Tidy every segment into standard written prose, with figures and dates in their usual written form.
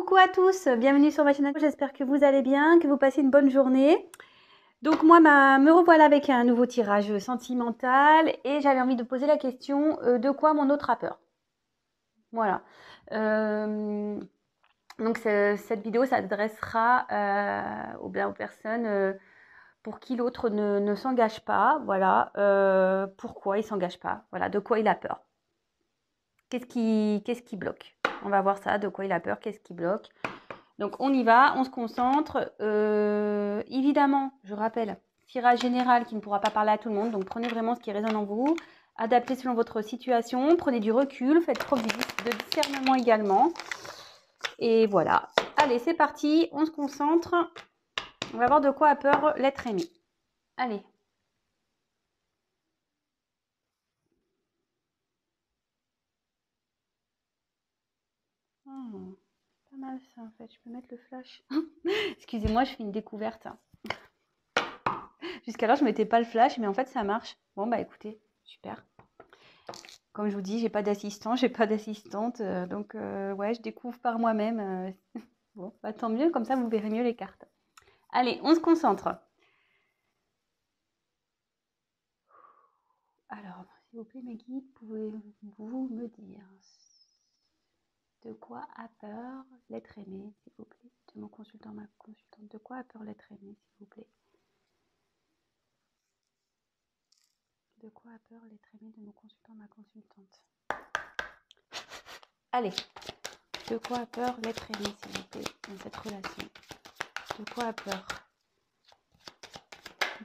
Coucou à tous, bienvenue sur ma chaîne. J'espère que vous allez bien, que vous passez une bonne journée. Donc moi, me revoilà avec un nouveau tirage sentimental et j'avais envie de poser la question de quoi mon autre a peur. Voilà. Donc cette vidéo s'adressera aux personnes pour qui l'autre ne s'engage pas. Voilà. Pourquoi il ne s'engage pas. Voilà. De quoi il a peur. Qu'est-ce qui bloque? On va voir ça. De quoi il a peur. Qu'est-ce qui bloque? Donc on y va, on se concentre. Évidemment, je rappelle, tirage général qui ne pourra pas parler à tout le monde. Donc prenez vraiment ce qui résonne en vous. Adaptez selon votre situation. Prenez du recul. Faites preuve de discernement également. Et voilà. Allez, c'est parti. On se concentre. On va voir de quoi a peur l'être aimé. Allez. Oh, pas mal ça en fait. Je peux mettre le flash. Excusez-moi, je fais une découverte. Jusqu'alors, je ne mettais pas le flash, mais en fait, ça marche. Bon, bah écoutez, super. Comme je vous dis, j'ai pas d'assistant, j'ai pas d'assistante, donc ouais, je découvre par moi-même. Bon, bah tant mieux, comme ça vous verrez mieux les cartes. Allez, on se concentre. Alors, s'il vous plaît, mes guides, pouvez-vous me dire de quoi a peur l'être aimé, s'il vous plaît, de mon consultant, ma consultante. De quoi a peur l'être aimé, s'il vous plaît? De quoi a peur l'être aimé de mon consultant, ma consultante? Allez, de quoi a peur l'être aimé, s'il vous plaît, dans cette relation? De quoi a peur?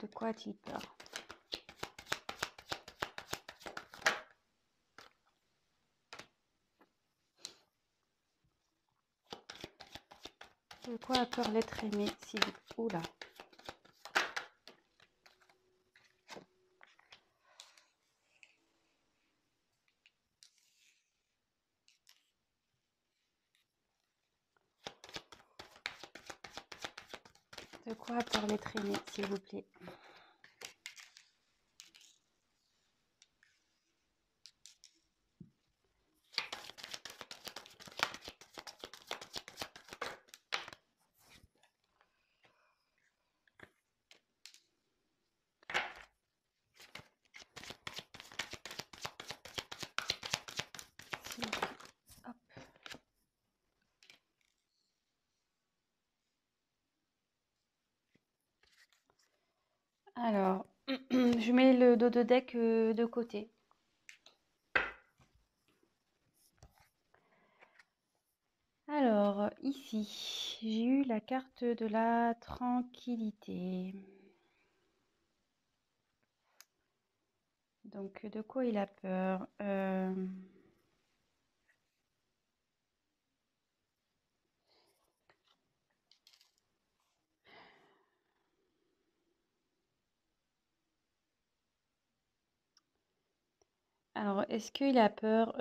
De quoi a-t-il peur? De quoi a peur l'être aimé, s'il vous plaît? Oula. De quoi a peur l'être aimé, s'il vous plaît? Hop. Alors, je mets le dos de deck de côté. Alors, ici, j'ai eu la carte de la tranquillité. Donc, de quoi il a peur? Alors, est-ce qu'il a peur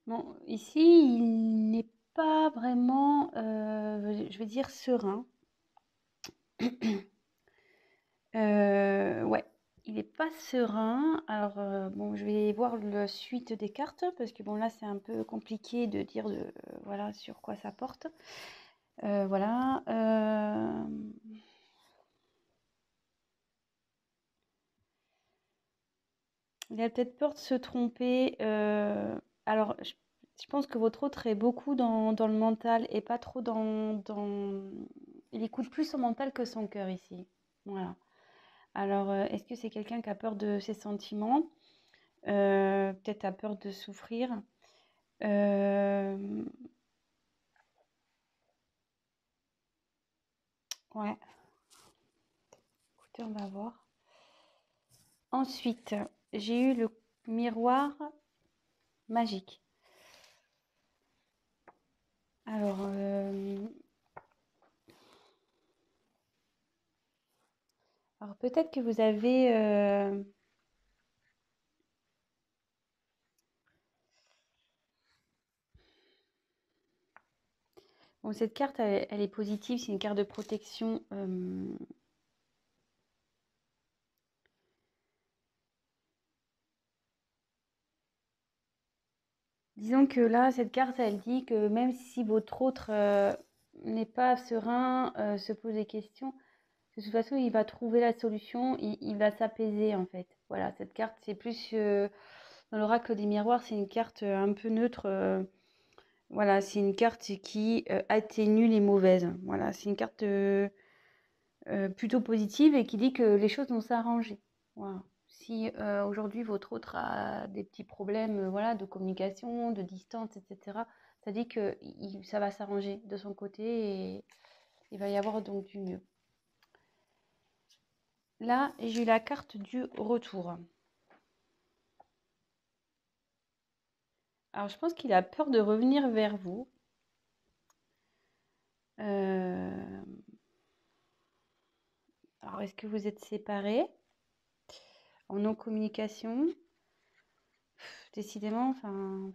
Bon, ici, il n'est pas vraiment, je veux dire, serein. Ouais, il n'est pas serein. Alors, bon, je vais voir la suite des cartes parce que bon, là, c'est un peu compliqué de dire voilà, sur quoi ça porte. Voilà. Il a peut-être peur de se tromper. Alors, je pense que votre autre est beaucoup dans le mental et pas trop Il écoute plus son mental que son cœur ici. Voilà. Alors, est-ce que c'est quelqu'un qui a peur de ses sentiments? Peut-être a peur de souffrir. Ouais. Écoutez, on va voir. Ensuite, j'ai eu le miroir magique. Alors, peut-être que vous avez... Bon, cette carte, elle est positive, c'est une carte de protection. Disons que là, cette carte, elle dit que même si votre autre n'est pas serein, se pose des questions, de toute façon, il va trouver la solution, il va s'apaiser en fait. Voilà, cette carte, c'est plus dans l'oracle des miroirs, c'est une carte un peu neutre. Voilà, c'est une carte qui atténue les mauvaises. Voilà, c'est une carte plutôt positive et qui dit que les choses vont s'arranger. Voilà. Si aujourd'hui votre autre a des petits problèmes voilà, de communication, de distance, etc., ça dit que ça va s'arranger de son côté et il va y avoir donc du mieux. Là, j'ai eu la carte du retour. Alors, je pense qu'il a peur de revenir vers vous. Euh, Alors, est-ce que vous êtes séparés en non-communication? Décidément, enfin,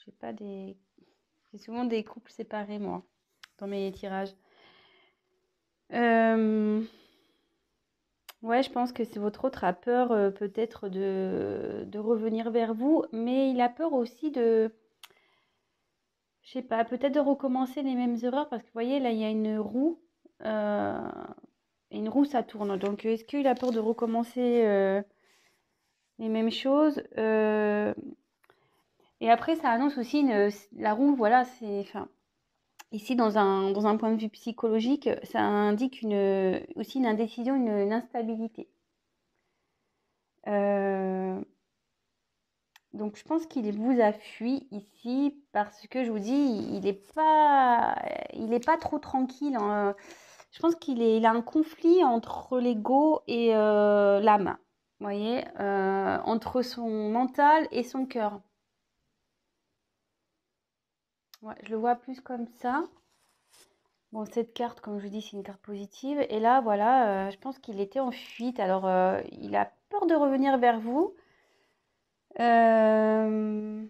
j'ai pas des... J'ai souvent des couples séparés, moi, dans mes tirages. Euh, Ouais, je pense que c'est votre autre a peur peut-être de revenir vers vous, mais il a peur aussi de, je sais pas, peut-être de recommencer les mêmes erreurs parce que vous voyez, là, il y a euh, une roue, ça tourne. Donc, est-ce qu'il a peur de recommencer les mêmes choses Et après, ça annonce aussi la roue, voilà, c'est, enfin, ici, dans un point de vue psychologique, ça indique aussi une indécision, une instabilité. Euh, donc, je pense qu'il vous a fui ici parce que je vous dis, il est pas trop tranquille, hein. Je pense il a un conflit entre l'ego et l'âme. Vous voyez, entre son mental et son cœur. Ouais, je le vois plus comme ça. Bon, cette carte, comme je vous dis, c'est une carte positive. Et là, voilà, je pense qu'il était en fuite. Alors, il a peur de revenir vers vous. Euh,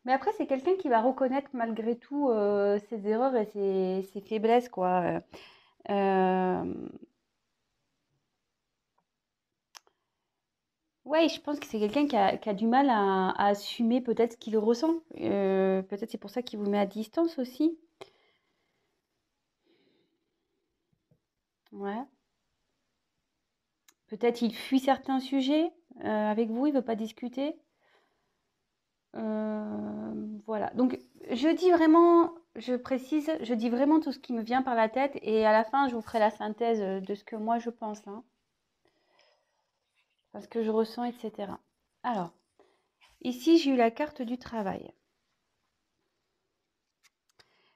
Mais après, c'est quelqu'un qui va reconnaître malgré tout ses erreurs et ses faiblesses, quoi. Euh, Ouais, je pense que c'est quelqu'un qui a du mal à assumer peut-être ce qu'il ressent. Peut-être c'est pour ça qu'il vous met à distance aussi. Ouais. Peut-être il fuit certains sujets avec vous, il veut pas discuter. Voilà. Donc, je dis vraiment, je précise, je dis vraiment tout ce qui me vient par la tête et à la fin, je vous ferai la synthèse de ce que moi je pense, hein, parce que je ressens, etc. Alors, ici, j'ai eu la carte du travail.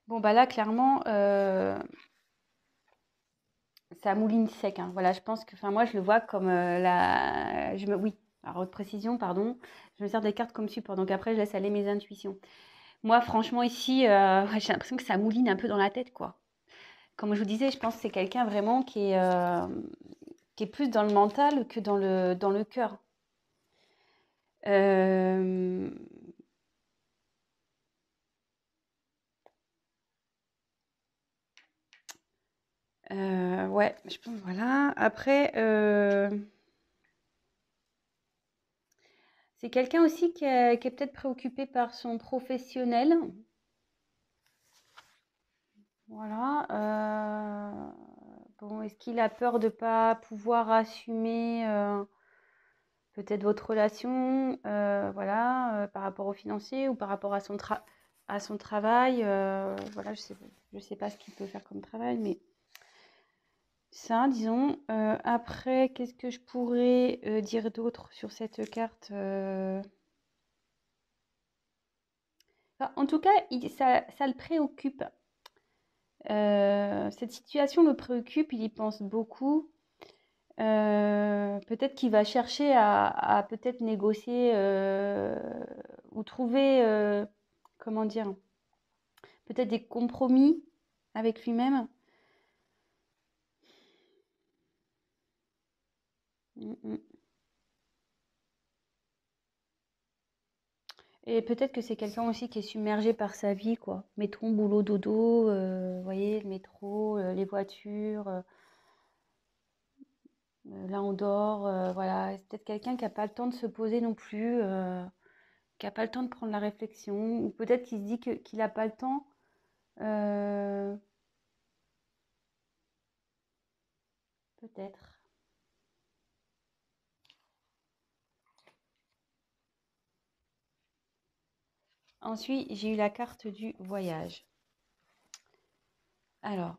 Bon, bah là, clairement, ça mouline sec, hein. Voilà, je pense que, enfin, moi, je le vois comme oui, alors, haute précision, pardon. Je me sers des cartes comme support, donc après, je laisse aller mes intuitions. Moi, franchement, ici, ouais, j'ai l'impression que ça mouline un peu dans la tête, quoi. Comme je vous disais, je pense que c'est quelqu'un vraiment qui est plus dans le mental que dans le cœur. Euh, ouais, je pense, voilà. Après, c'est quelqu'un aussi qui est peut-être préoccupé par son professionnel. Voilà. Bon, est-ce qu'il a peur de ne pas pouvoir assumer peut-être votre relation, voilà, par rapport au financier ou par rapport à son travail, voilà, je sais pas ce qu'il peut faire comme travail, mais ça, disons. Après, qu'est-ce que je pourrais dire d'autre sur cette carte Enfin, en tout cas, ça le préoccupe. Cette situation le préoccupe, il y pense beaucoup. Peut-être qu'il va chercher à peut-être négocier ou trouver, comment dire, peut-être des compromis avec lui-même. Mm, mm. Et peut-être que c'est quelqu'un aussi qui est submergé par sa vie, quoi. Métro, boulot, dodo, vous voyez, le métro, les voitures, là on dort, voilà. C'est peut-être quelqu'un qui n'a pas le temps de se poser non plus, qui n'a pas le temps de prendre la réflexion, ou peut-être qu'il se dit qu'il n'a pas le temps. Euh, Peut-être. Ensuite, j'ai eu la carte du voyage. Alors,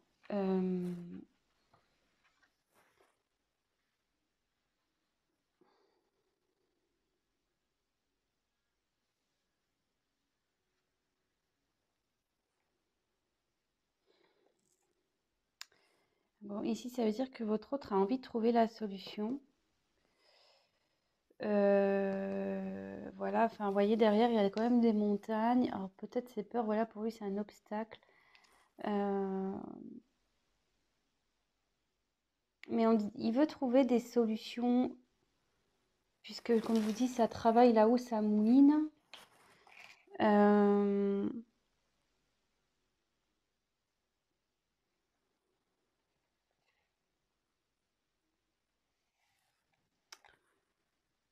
bon, ici, ça veut dire que votre autre a envie de trouver la solution. Voilà, enfin, vous voyez, derrière, il y a quand même des montagnes. Alors, peut-être ses peurs, voilà, pour lui, c'est un obstacle. Mais il veut trouver des solutions, puisque, comme je vous dis, ça travaille là où ça mouline. Euh,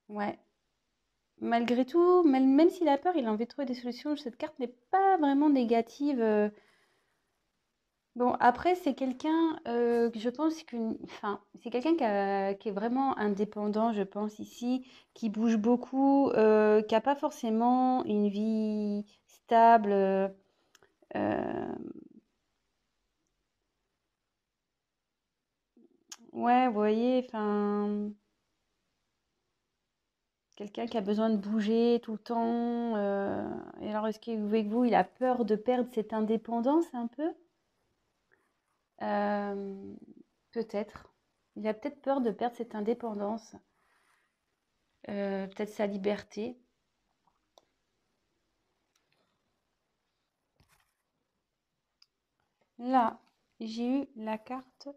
ouais. Malgré tout, même s'il a peur, il a envie de trouver des solutions. Cette carte n'est pas vraiment négative. Bon, après, c'est quelqu'un, que je pense enfin, c'est quelqu'un qui est vraiment indépendant, je pense, ici, qui bouge beaucoup, qui n'a pas forcément une vie stable. Euh, ouais, vous voyez, enfin, quelqu'un qui a besoin de bouger tout le temps. Et alors, est-ce qu'avec vous, il a peur de perdre cette indépendance un peu? Euh, Peut-être. Il a peut-être peur de perdre cette indépendance, peut-être sa liberté. Là, j'ai eu la carte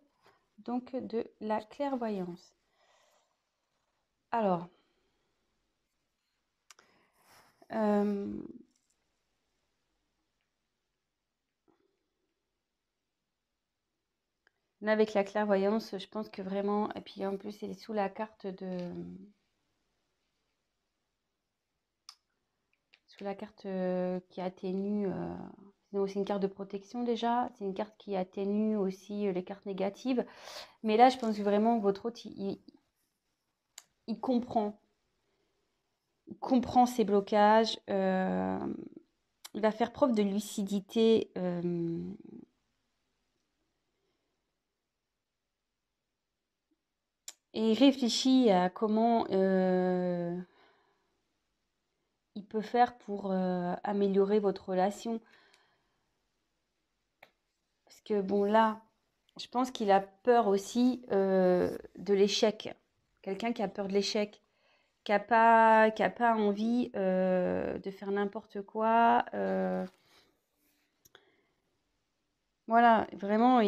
donc de la clairvoyance. Alors, euh, là avec la clairvoyance, je pense que vraiment, et puis en plus, elle est sous la carte sous la carte qui atténue. C'est une carte de protection déjà. C'est une carte qui atténue aussi les cartes négatives. Mais là, je pense vraiment que votre hôte, il comprend. Il comprend ses blocages. Il va faire preuve de lucidité. Et il réfléchit à comment il peut faire pour améliorer votre relation. Parce que bon, là, je pense qu'il a peur aussi de l'échec. Quelqu'un qui a peur de l'échec, qui a pas envie de faire n'importe quoi. Voilà, vraiment,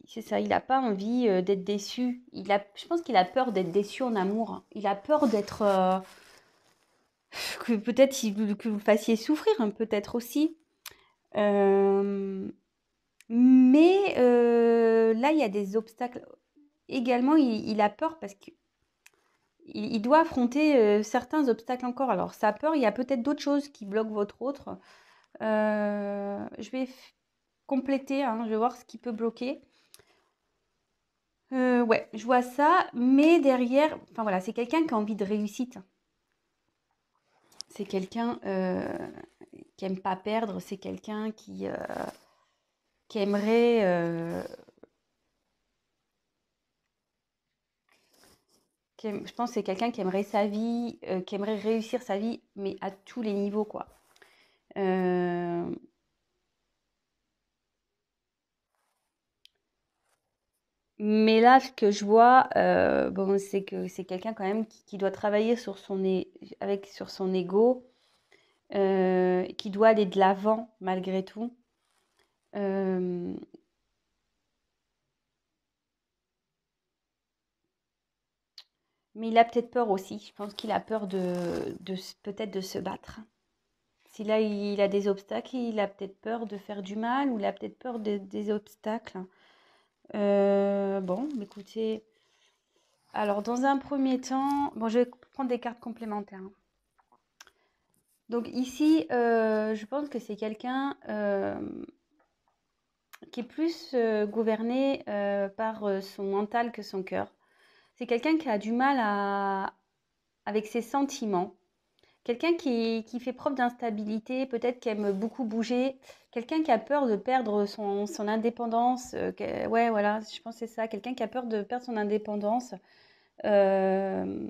c'est ça, il n'a pas envie d'être déçu. Je pense qu'il a peur d'être déçu en amour. Il a peur d'être, que peut-être que vous fassiez souffrir, hein, peut-être aussi. Euh, mais là, il y a des obstacles. Également, il a peur parce qu'il il doit affronter certains obstacles encore. Alors, sa peur, il y a peut-être d'autres choses qui bloquent votre autre. Je vais compléter, hein, je vais voir ce qui peut bloquer. Ouais, je vois ça, mais derrière, enfin voilà, c'est quelqu'un qui a envie de réussite. C'est quelqu'un qui aime pas perdre, c'est quelqu'un qui aimerait, je pense que c'est quelqu'un qui aimerait sa vie, qui aimerait réussir sa vie, mais à tous les niveaux, quoi. Euh, mais là, ce que je vois, bon, c'est que c'est quelqu'un quand même qui doit travailler sur son ego, qui doit aller de l'avant malgré tout. Euh, mais il a peut-être peur aussi. Je pense qu'il a peur peut-être de se battre. Si là il a des obstacles, il a peut-être peur de faire du mal ou il a peut-être peur des obstacles. Bon, écoutez, alors dans un premier temps, bon, je vais prendre des cartes complémentaires, hein. Donc ici, je pense que c'est quelqu'un qui est plus gouverné par son mental que son cœur. C'est quelqu'un qui a du mal avec ses sentiments. Quelqu'un qui fait preuve d'instabilité, peut-être qui aime beaucoup bouger. Quelqu'un qui a peur de perdre son indépendance. Ouais, voilà, je pense que c'est ça. Quelqu'un qui a peur de perdre son indépendance. Euh,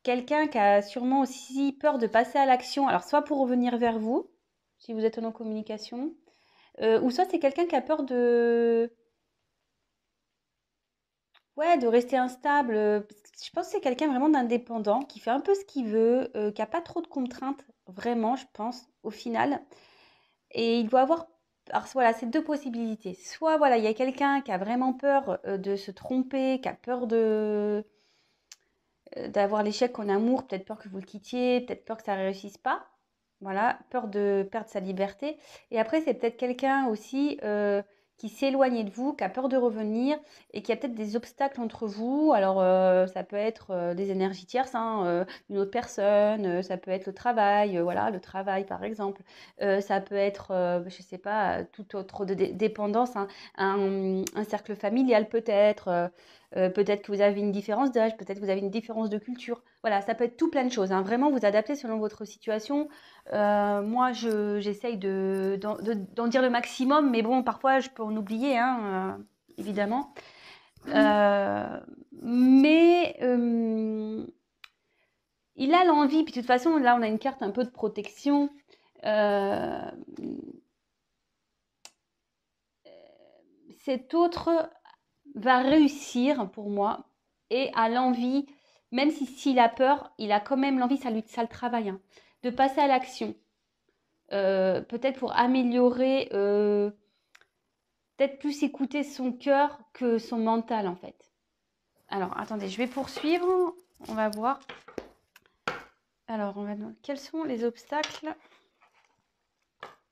Quelqu'un qui a sûrement aussi peur de passer à l'action. Alors, soit pour revenir vers vous, si vous êtes en communication, ou soit c'est quelqu'un qui a peur ouais, de rester instable. Parce que je pense que c'est quelqu'un vraiment d'indépendant, qui fait un peu ce qu'il veut, qui a pas trop de contraintes, vraiment, je pense, au final. Et il doit avoir. Alors voilà, c'est deux possibilités. Soit voilà, il y a quelqu'un qui a vraiment peur de se tromper, qui a peur d'avoir l'échec en amour, peut-être peur que vous le quittiez, peut-être peur que ça ne réussisse pas. Voilà, peur de perdre sa liberté. Et après, c'est peut-être quelqu'un aussi qui s'éloigne de vous, qui a peur de revenir et qui a peut-être des obstacles entre vous. Alors, ça peut être des énergies tierces, hein, une autre personne, ça peut être le travail, voilà, le travail par exemple. Ça peut être, je ne sais pas, toute autre dépendance, hein, un cercle familial peut-être. Peut-être que vous avez une différence d'âge, peut-être que vous avez une différence de culture. Voilà, ça peut être tout plein de choses, hein. Vraiment, vous adaptez selon votre situation. Moi, j'essaye d'en dire le maximum, mais bon, parfois, je peux en oublier, hein, évidemment. Euh, mais il a l'envie, puis de toute façon, là, on a une carte un peu de protection. Euh, Cet autre va réussir pour moi et a l'envie, même s'il a peur, il a quand même l'envie, ça le travaille, hein, de passer à l'action. Peut-être pour améliorer, peut-être plus écouter son cœur que son mental en fait. Alors attendez, je vais poursuivre, on va voir. Alors, quels sont les obstacles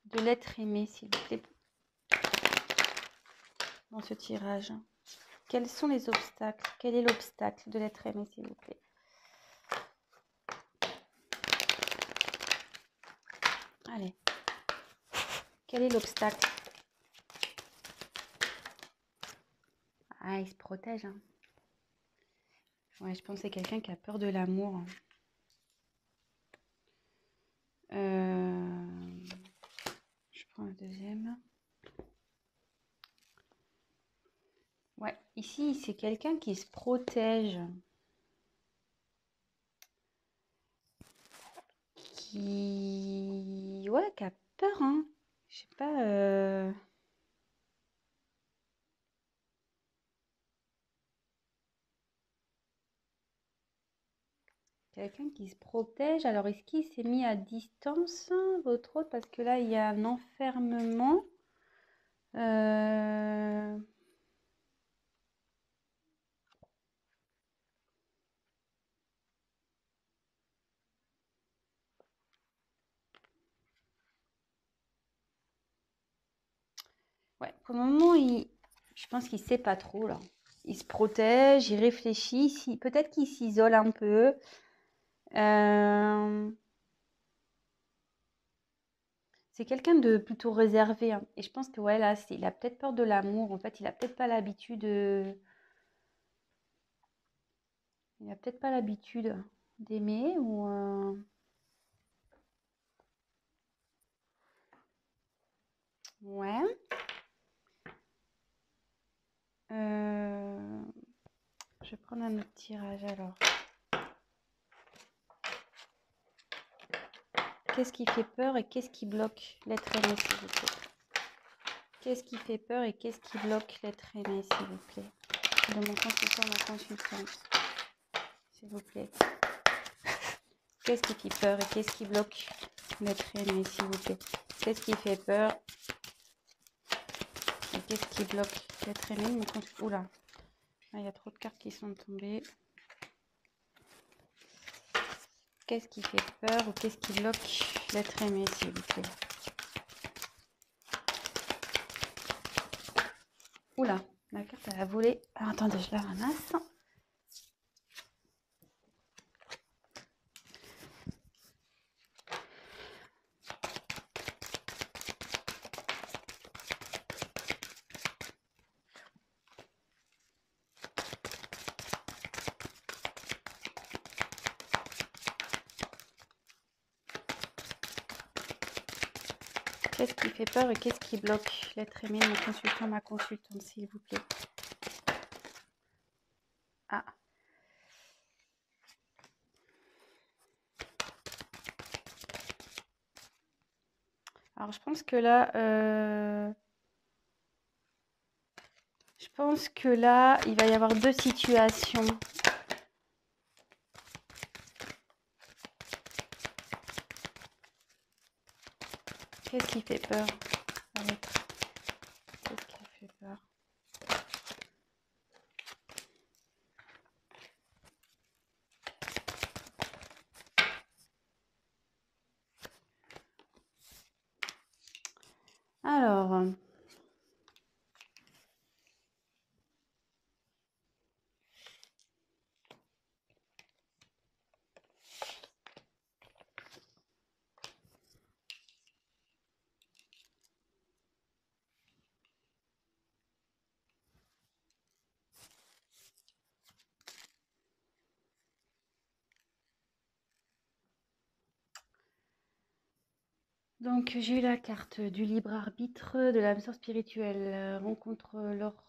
de l'être aimé, s'il vous plaît, dans ce tirage? Quels sont les obstacles? Quel est l'obstacle de l'être aimé, s'il vous plaît? Allez. Quel est l'obstacle? Ah, il se protège, hein. Ouais, je pense que c'est quelqu'un qui a peur de l'amour, hein. Je prends le deuxième. Ouais, ici, c'est quelqu'un qui se protège. Ouais, qui a peur, hein. Je sais pas. Quelqu'un qui se protège. Alors, est-ce qu'il s'est mis à distance, hein, votre autre? Parce que là, il y a un enfermement. Euh, Ouais, pour le moment, je pense qu'il sait pas trop, là. Il se protège, il réfléchit. Peut-être qu'il s'isole un peu. Euh, C'est quelqu'un de plutôt réservé, hein. Et je pense que ouais, là, il a peut-être peur de l'amour. En fait, il a peut-être pas l'habitude. Il a peut-être pas l'habitude d'aimer ou. Ouais. Euh, Je vais prendre un autre tirage alors. Qu'est-ce qui fait peur et qu'est-ce qui bloque l'être aimé, s'il vous plaît? Qu'est-ce qui fait peur et qu'est-ce qui bloque l'être aimé, s'il vous plaît? De mon consultant, ma consultante, s'il vous plaît. Qu'est-ce qui fait peur et qu'est-ce qui bloque l'être aimé, s'il vous plaît? Qu'est-ce qui fait peur et qu'est-ce qui bloque l'être aimé, mon consultant? Oula, il y a trop de cartes qui sont tombées. Qu'est-ce qui fait peur ou qu'est-ce qui bloque l'être aimé, s'il vous plaît? Oula, la carte elle a volé. Alors, attendez, je la ramasse. Qu'est-ce qui fait peur et qu'est-ce qui bloque? L'être aimé de mon consultant, ma consultante, s'il vous plaît. Ah. Alors, je pense que là, il va y avoir deux situations. Qu'est-ce qui fait peur? Qu'est-ce qui fait peur? Alors, donc j'ai eu la carte du libre arbitre, de l'âme sœur spirituelle, rencontre lors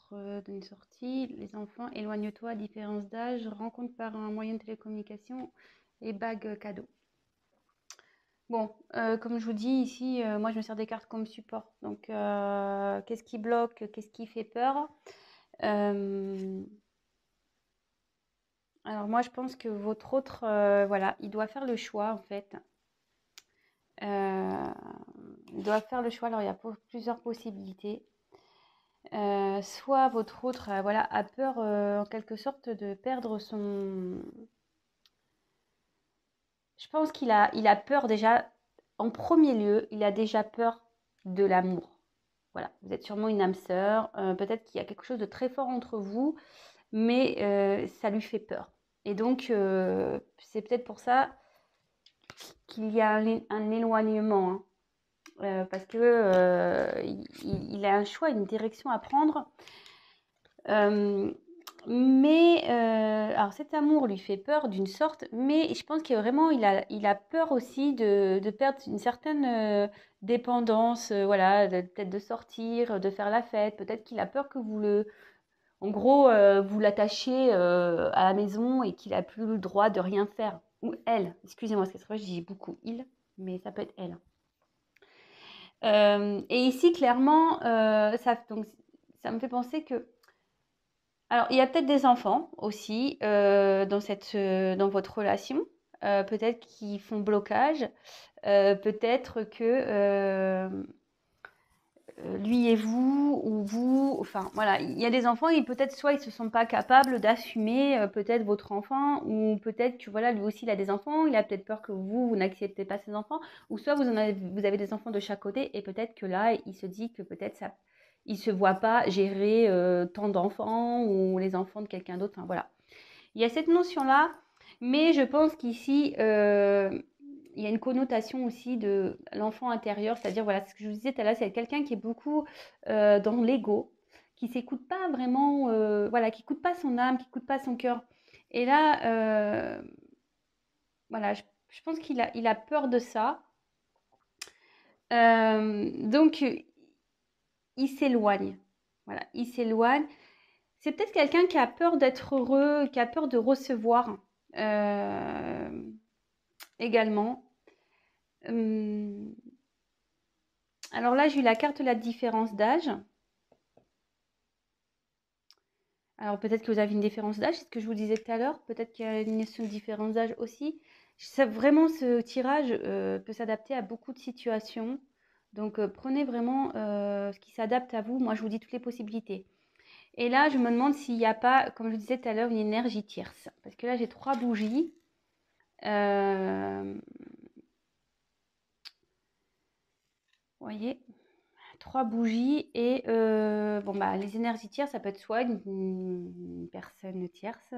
d'une sortie, les enfants, éloigne-toi, différence d'âge, rencontre par un moyen de télécommunication et bague cadeau. Bon, comme je vous dis ici, moi je me sers des cartes comme support. Donc, qu'est-ce qui bloque, qu'est-ce qui fait peur? Alors moi je pense que votre autre, voilà, il doit faire le choix en fait. Il doit faire le choix, alors il y a plusieurs possibilités. Soit votre autre, voilà, a peur en quelque sorte de perdre son... Je pense qu'il a peur déjà, en premier lieu, il a déjà peur de l'amour. Voilà, vous êtes sûrement une âme sœur, peut-être qu'il y a quelque chose de très fort entre vous, mais ça lui fait peur. Et donc, c'est peut-être pour ça qu'il y a un éloignement, hein. Parce que il a un choix, une direction à prendre. Alors cet amour lui fait peur d'une sorte, mais je pense qu'il vraiment il a peur aussi de perdre une certaine dépendance, voilà, peut-être de sortir, de faire la fête. Peut-être qu'il a peur que en gros, vous l'attachiez à la maison et qu'il a plus le droit de rien faire. Ou elle, excusez-moi, parce que c'est vrai, je dis beaucoup il, mais ça peut être elle. Et ici, clairement, donc, ça me fait penser que... Alors, il y a peut-être des enfants aussi dans votre relation, peut-être qui font blocage, peut-être que lui et vous, ou vous, enfin voilà, il y a des enfants et peut-être soit ils se sont pas capables d'assumer peut-être votre enfant, ou peut-être que voilà, lui aussi il a des enfants, il a peut-être peur que vous n'acceptez pas ses enfants, ou soit vous avez des enfants de chaque côté et peut-être que là il se dit que peut-être ça, il se voit pas gérer tant d'enfants ou les enfants de quelqu'un d'autre, enfin voilà. Il y a cette notion-là, mais je pense qu'ici, il y a une connotation aussi de l'enfant intérieur, c'est-à-dire, voilà, ce que je vous disais tout à l'heure, c'est quelqu'un qui est beaucoup dans l'ego, qui s'écoute pas vraiment, voilà, qui écoute pas son âme, qui écoute pas son cœur. Et là, voilà, je pense il a peur de ça. Donc, il s'éloigne. Voilà, il s'éloigne. C'est peut-être quelqu'un qui a peur d'être heureux, qui a peur de recevoir également. Alors là, j'ai eu la carte de la différence d'âge. Alors peut-être que vous avez une différence d'âge, c'est ce que je vous disais tout à l'heure. Peut-être qu'il y a une notion de différence d'âge aussi. Vraiment, ce tirage peut s'adapter à beaucoup de situations. Donc prenez vraiment ce qui s'adapte à vous. Moi, je vous dis toutes les possibilités. Et là, je me demande s'il n'y a pas, comme je vous disais tout à l'heure, une énergie tierce. Parce que là, j'ai 3 bougies. Vous voyez, 3 bougies et bon, bah, les énergies tierces, ça peut être soit une personne tierce,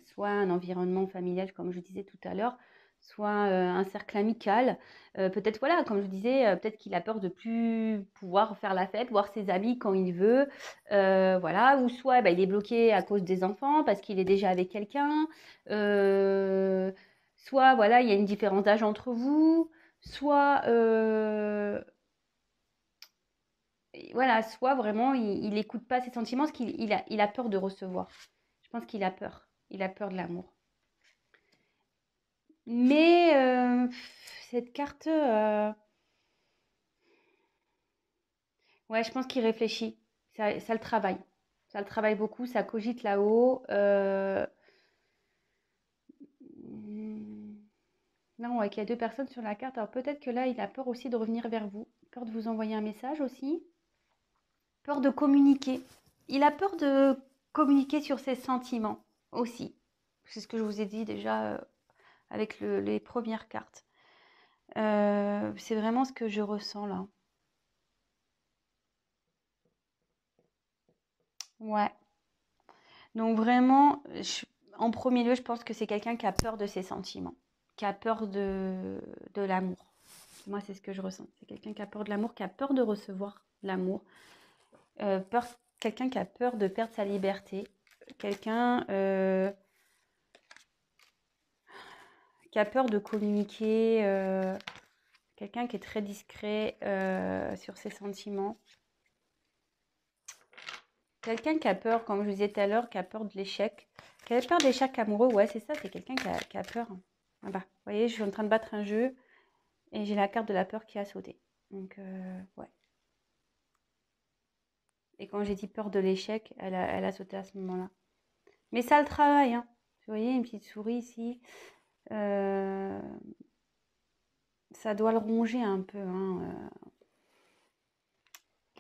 soit un environnement familial, comme je disais tout à l'heure, soit un cercle amical. Peut-être, voilà, comme je disais, peut-être qu'il a peur de plus pouvoir faire la fête, voir ses amis quand il veut, voilà, ou soit bah, il est bloqué à cause des enfants parce qu'il est déjà avec quelqu'un, soit, voilà, il y a une différence d'âge entre vous, soit... voilà, soit vraiment il n'écoute pas ses sentiments parce qu'il a peur de recevoir. Je pense qu'il a peur. Il a peur de l'amour. Mais cette carte, ouais, je pense qu'il réfléchit. Ça le travaille. Ça le travaille beaucoup, ça cogite là-haut. Hmm, Là, on voit qu'il y a deux personnes sur la carte. Alors peut-être que là, il a peur aussi de revenir vers vous. Peur de vous envoyer un message aussi. Peur de communiquer. Il a peur de communiquer sur ses sentiments aussi. C'est ce que je vous ai dit déjà avec les premières cartes. C'est vraiment ce que je ressens là. Ouais. Donc vraiment, en premier lieu, je pense que c'est quelqu'un qui a peur de ses sentiments, qui a peur de l'amour. Moi, c'est ce que je ressens. C'est quelqu'un qui a peur de l'amour, qui a peur de recevoir l'amour, peur, quelqu'un qui a peur de perdre sa liberté, quelqu'un qui a peur de communiquer, quelqu'un qui est très discret sur ses sentiments. Quelqu'un qui a peur, comme je vous disais tout à l'heure, qui a peur de l'échec. Qui a peur de l'échec amoureux, ouais, c'est ça, c'est quelqu'un qui a peur. Ah bah, vous voyez, je suis en train de battre un jeu et j'ai la carte de la peur qui a sauté. Donc, ouais. Et quand j'ai dit peur de l'échec, elle a sauté à ce moment-là. Mais ça le travaille, hein. Vous voyez, une petite souris ici. Euh, Ça doit le ronger un peu, hein.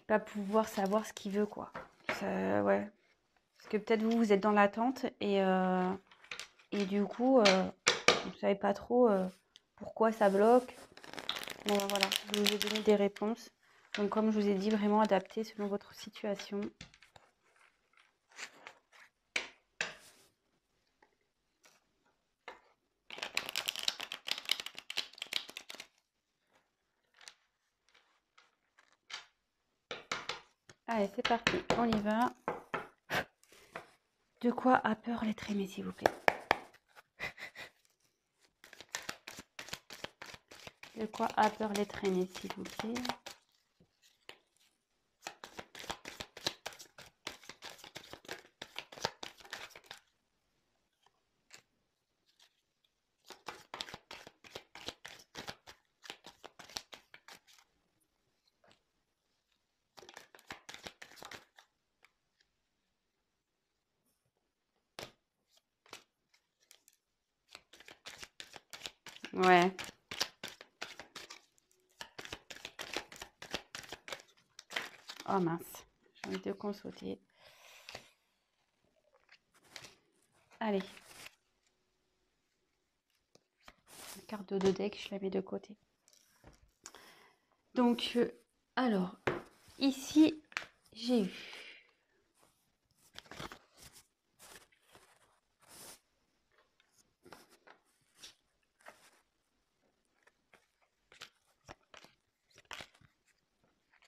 Pas pouvoir savoir ce qu'il veut, quoi. Ouais. Parce que peut-être vous, vous êtes dans l'attente et du coup, vous ne savez pas trop pourquoi ça bloque. Bon, ben voilà, je vous ai donné des réponses. Donc, comme je vous ai dit, vraiment adapté selon votre situation. Allez, c'est parti, on y va. De quoi a peur l'être aimé, s'il vous plaît? De quoi a peur l'être aimé, s'il vous plaît? Ouais. Oh mince, j'ai envie de consulter. Allez. La carte de deux decks, je la mets de côté. Donc, alors, ici, j'ai eu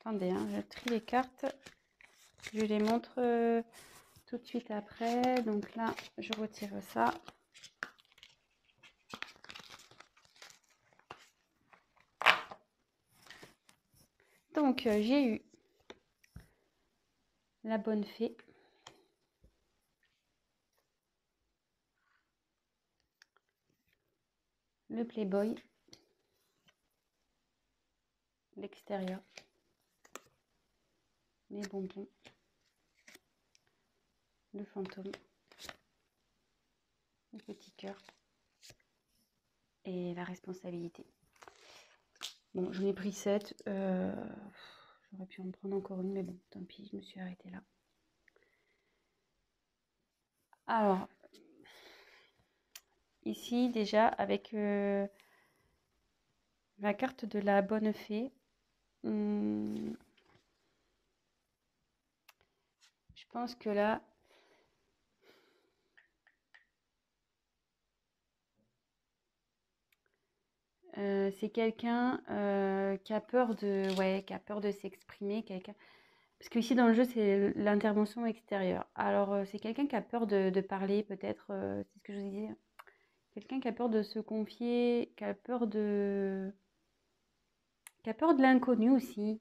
attendez, hein, je trie les cartes. Je les montre tout de suite après. Donc là, je retire ça. Donc, j'ai eu la bonne fée. Le playboy. L'extérieur. Les bonbons. Le fantôme. Le petit cœur. Et la responsabilité. Bon, j'en ai pris 7. J'aurais pu en prendre encore une, mais bon, tant pis, je me suis arrêtée là. Alors, ici, déjà, avec la carte de la bonne fée, je pense que là, c'est quelqu'un qui a peur qui a peur de s'exprimer, quelqu'un. Parce que ici dans le jeu, c'est l'intervention extérieure. Alors, c'est quelqu'un qui a peur de parler, peut-être, c'est ce que je vous disais. Quelqu'un qui a peur de se confier, qui a peur de l'inconnu aussi.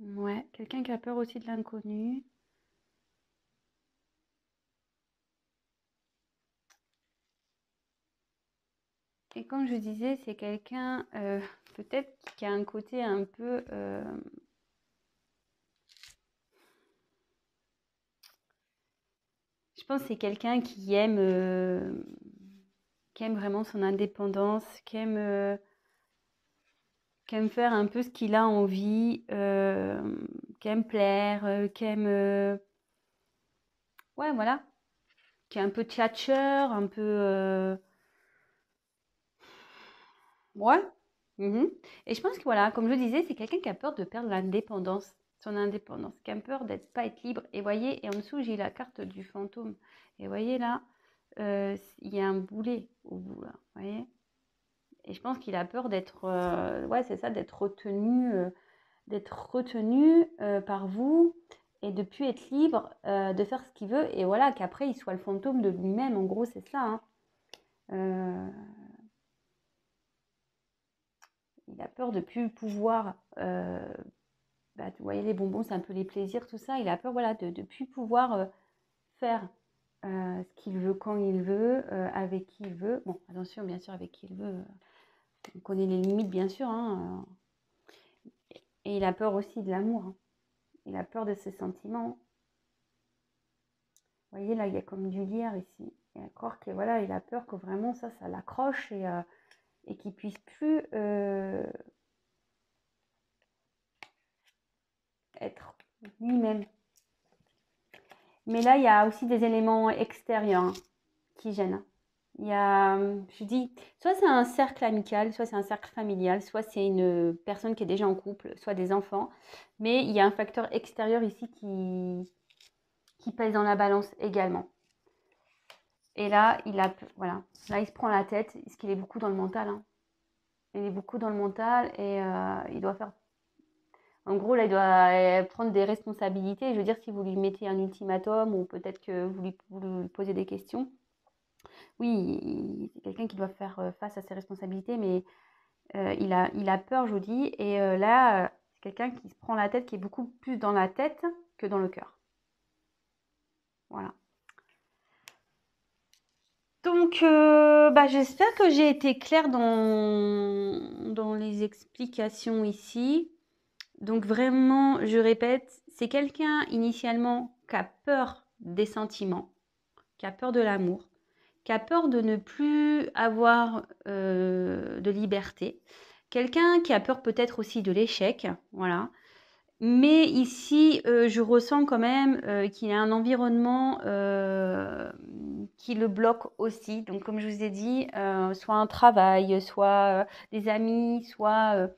Ouais, quelqu'un qui a peur aussi de l'inconnu. Et comme je disais, c'est quelqu'un peut-être qui a un côté un peu... je pense que c'est quelqu'un qui aime vraiment son indépendance, qui aime faire un peu ce qu'il a envie, qui aime plaire, qui aime... ouais, voilà. Qui est un peu tchatcheur, un peu... ouais. Mhm. Et je pense que voilà, comme je le disais, c'est quelqu'un qui a peur de perdre l'indépendance, son indépendance, qui a peur d'être pas être libre. Et voyez, et en dessous, j'ai la carte du fantôme. Et voyez là, il y a un boulet au bout là, voyez. Et je pense qu'il a peur d'être, ouais, c'est ça, d'être retenu par vous et de plus être libre de faire ce qu'il veut. Et voilà, qu'après il soit le fantôme de lui-même. En gros, c'est ça. Hein. Euh, il a peur de plus pouvoir. Bah, vous voyez, les bonbons, c'est un peu les plaisirs, tout ça. Il a peur, voilà, de plus pouvoir faire ce qu'il veut quand il veut, avec qui il veut. Bon, attention, bien sûr, avec qui il veut. On connaît les limites, bien sûr. Hein, et il a peur aussi de l'amour. Hein. Il a peur de ses sentiments. Vous voyez, là, il y a comme du lierre ici. Et à croire que voilà, il a peur que vraiment ça l'accroche et qu'il puisse plus être lui-même. Mais là, il y a aussi des éléments extérieurs hein, qui gênent. Il y a, je dis, soit c'est un cercle amical, soit c'est un cercle familial, soit c'est une personne qui est déjà en couple, soit des enfants. Mais il y a un facteur extérieur ici qui pèse dans la balance également. Et là, voilà, là, il se prend la tête, parce qu'il est beaucoup dans le mental. Hein. Il est beaucoup dans le mental et il doit faire. En gros, là, il doit prendre des responsabilités. Je veux dire, si vous lui mettez un ultimatum ou peut-être que vous lui posez des questions, oui, c'est quelqu'un qui doit faire face à ses responsabilités, mais il a peur, je vous dis. Et là, c'est quelqu'un qui se prend la tête, qui est beaucoup plus dans la tête que dans le cœur. Voilà. Donc, bah, j'espère que j'ai été claire dans les explications ici. Donc vraiment, je répète, c'est quelqu'un initialement qui a peur des sentiments, qui a peur de l'amour, qui a peur de ne plus avoir de liberté. Quelqu'un qui a peur peut-être aussi de l'échec, voilà. Mais ici, je ressens quand même qu'il y a un environnement qui le bloque aussi. Donc, comme je vous ai dit, soit un travail, soit des amis, soit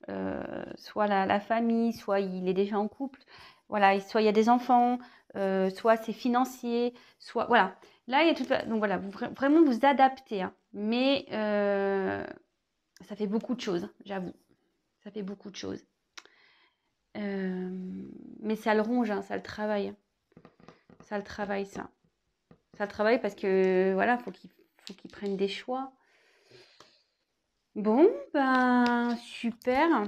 la famille, soit il est déjà en couple, voilà, soit il y a des enfants, soit c'est financier, soit voilà. Là, il y a tout. Donc voilà, vraiment vous adaptez, hein. Mais ça fait beaucoup de choses, j'avoue. Ça fait beaucoup de choses. Mais ça le ronge, hein, ça le travaille. Ça le travaille, ça. Ça le travaille parce que voilà, faut qu'il prenne des choix. Bon, ben super.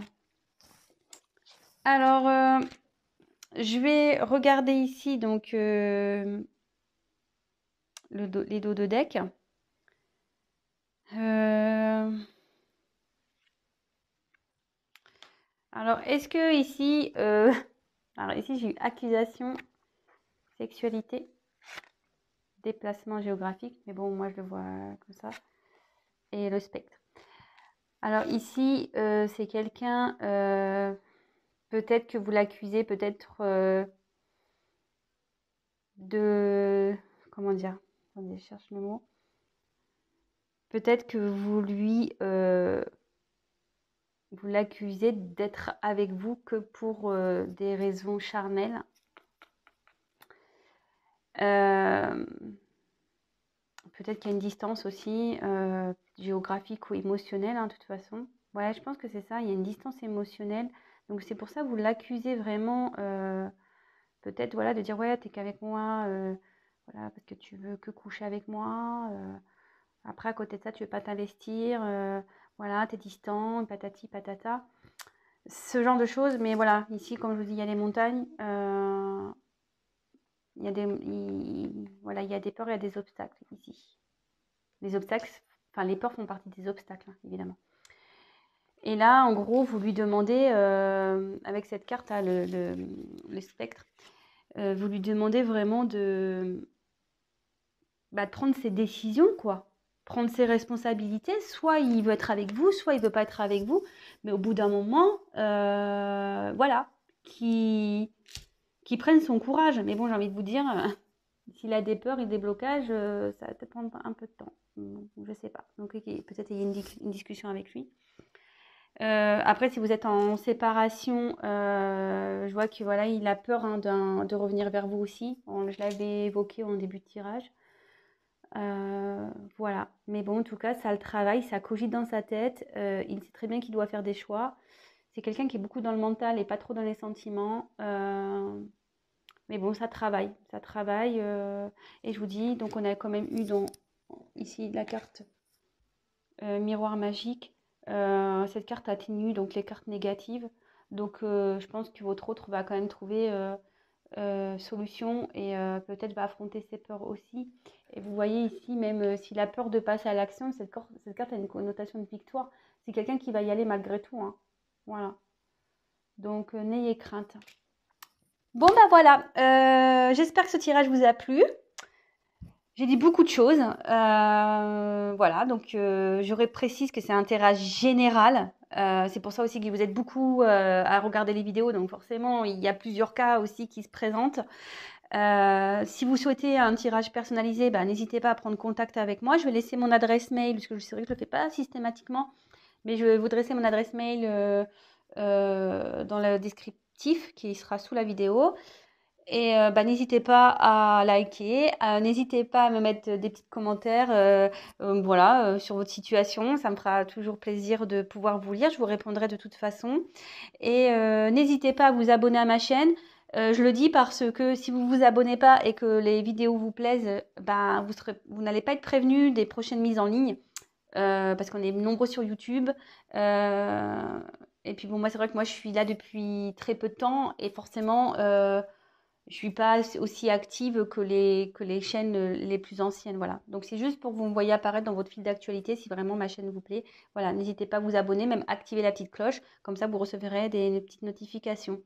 Alors, je vais regarder ici donc les dos de deck. Alors, est-ce que ici, alors ici j'ai eu accusation, sexualité, déplacement géographique, mais bon, moi je le vois comme ça, et le spectre. Alors ici, c'est quelqu'un, peut-être que vous l'accusez, peut-être de, comment dire, attendez, je cherche le mot. Peut-être que vous l'accusez d'être avec vous que pour des raisons charnelles. Peut-être qu'il y a une distance aussi géographique ou émotionnelle, hein, de toute façon. Ouais, je pense que c'est ça, il y a une distance émotionnelle. Donc c'est pour ça que vous l'accusez vraiment, peut-être voilà, de dire ouais, t'es qu'avec moi, voilà, parce que tu veux que coucher avec moi. Après, à côté de ça, tu veux pas t'investir, voilà, t'es distant, patati patata. ce genre de choses. Mais voilà, ici, comme je vous dis, il y a les montagnes. Il y a voilà, il y a des peurs, il y a des obstacles ici. Les obstacles, enfin les peurs font partie des obstacles, hein, évidemment. Et là, en gros, vous lui demandez, avec cette carte, là, le spectre, vous lui demandez vraiment de prendre ses décisions, quoi. Prendre ses responsabilités. Soit il veut être avec vous, soit il veut pas être avec vous. Mais au bout d'un moment, voilà, qui prenne son courage. Mais bon, j'ai envie de vous dire, s'il a des peurs et des blocages, ça va peut-être prendre un peu de temps. Je sais pas. Donc peut-être il y a une discussion avec lui. Après, si vous êtes en séparation, je vois que voilà, il a peur, hein, de revenir vers vous aussi. Je l'avais évoqué en début de tirage. Voilà. Mais bon, en tout cas, ça le travaille, ça cogite dans sa tête. Il sait très bien qu'il doit faire des choix. C'est quelqu'un qui est beaucoup dans le mental et pas trop dans les sentiments. Mais bon, ça travaille. Ça travaille. Et je vous dis, donc on a quand même eu ici la carte miroir magique. Cette carte atténue donc les cartes négatives. Donc je pense que votre autre va quand même trouver solution et peut-être va affronter ses peurs aussi. Et vous voyez ici, même s'il a peur de passer à l'action, cette carte a une connotation de victoire. C'est quelqu'un qui va y aller malgré tout, hein. Voilà. Donc n'ayez crainte. Bon bah voilà, j'espère que ce tirage vous a plu. J'ai dit beaucoup de choses. Voilà, donc je précise que c'est un tirage général. C'est pour ça aussi que vous êtes beaucoup à regarder les vidéos. Donc forcément, il y a plusieurs cas aussi qui se présentent. Si vous souhaitez un tirage personnalisé, n'hésitez pas à prendre contact avec moi. Je vais laisser mon adresse mail, parce que c'est vrai que je ne le fais pas systématiquement. Mais je vais vous dresser mon adresse mail dans le descriptif qui sera sous la vidéo. Et n'hésitez pas à liker, n'hésitez pas à me mettre des petits commentaires voilà, sur votre situation. Ça me fera toujours plaisir de pouvoir vous lire. Je vous répondrai de toute façon. Et n'hésitez pas à vous abonner à ma chaîne. Je le dis parce que si vous vous abonnez pas et que les vidéos vous plaisent, vous n'allez pas être prévenu des prochaines mises en ligne. Parce qu'on est nombreux sur YouTube. Et puis bon, moi c'est vrai que moi je suis là depuis très peu de temps et forcément je suis pas aussi active que les chaînes les plus anciennes, voilà. Donc c'est juste pour que vous me voyez apparaître dans votre fil d'actualité si vraiment ma chaîne vous plaît. Voilà, n'hésitez pas à vous abonner, même activer la petite cloche, comme ça vous recevrez des petites notifications.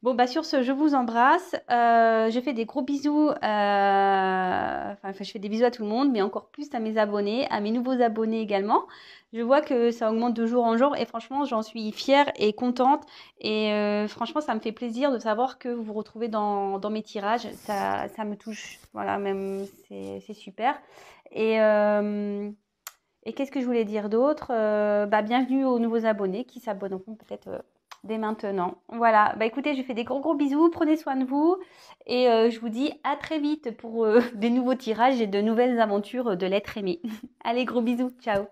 Bon, sur ce, je vous embrasse. Je fais des gros bisous. Je fais des bisous à tout le monde, mais encore plus à mes abonnés, à mes nouveaux abonnés également. Je vois que ça augmente de jour en jour et franchement, j'en suis fière et contente. Et franchement, ça me fait plaisir de savoir que vous vous retrouvez dans mes tirages. Ça me touche. Voilà, même, c'est super. Et qu'est-ce que je voulais dire d'autre? Bienvenue aux nouveaux abonnés qui s'abonneront peut-être dès maintenant. Voilà, écoutez, je fais des gros bisous, prenez soin de vous et je vous dis à très vite pour des nouveaux tirages et de nouvelles aventures de l'être aimé. Allez, gros bisous, ciao.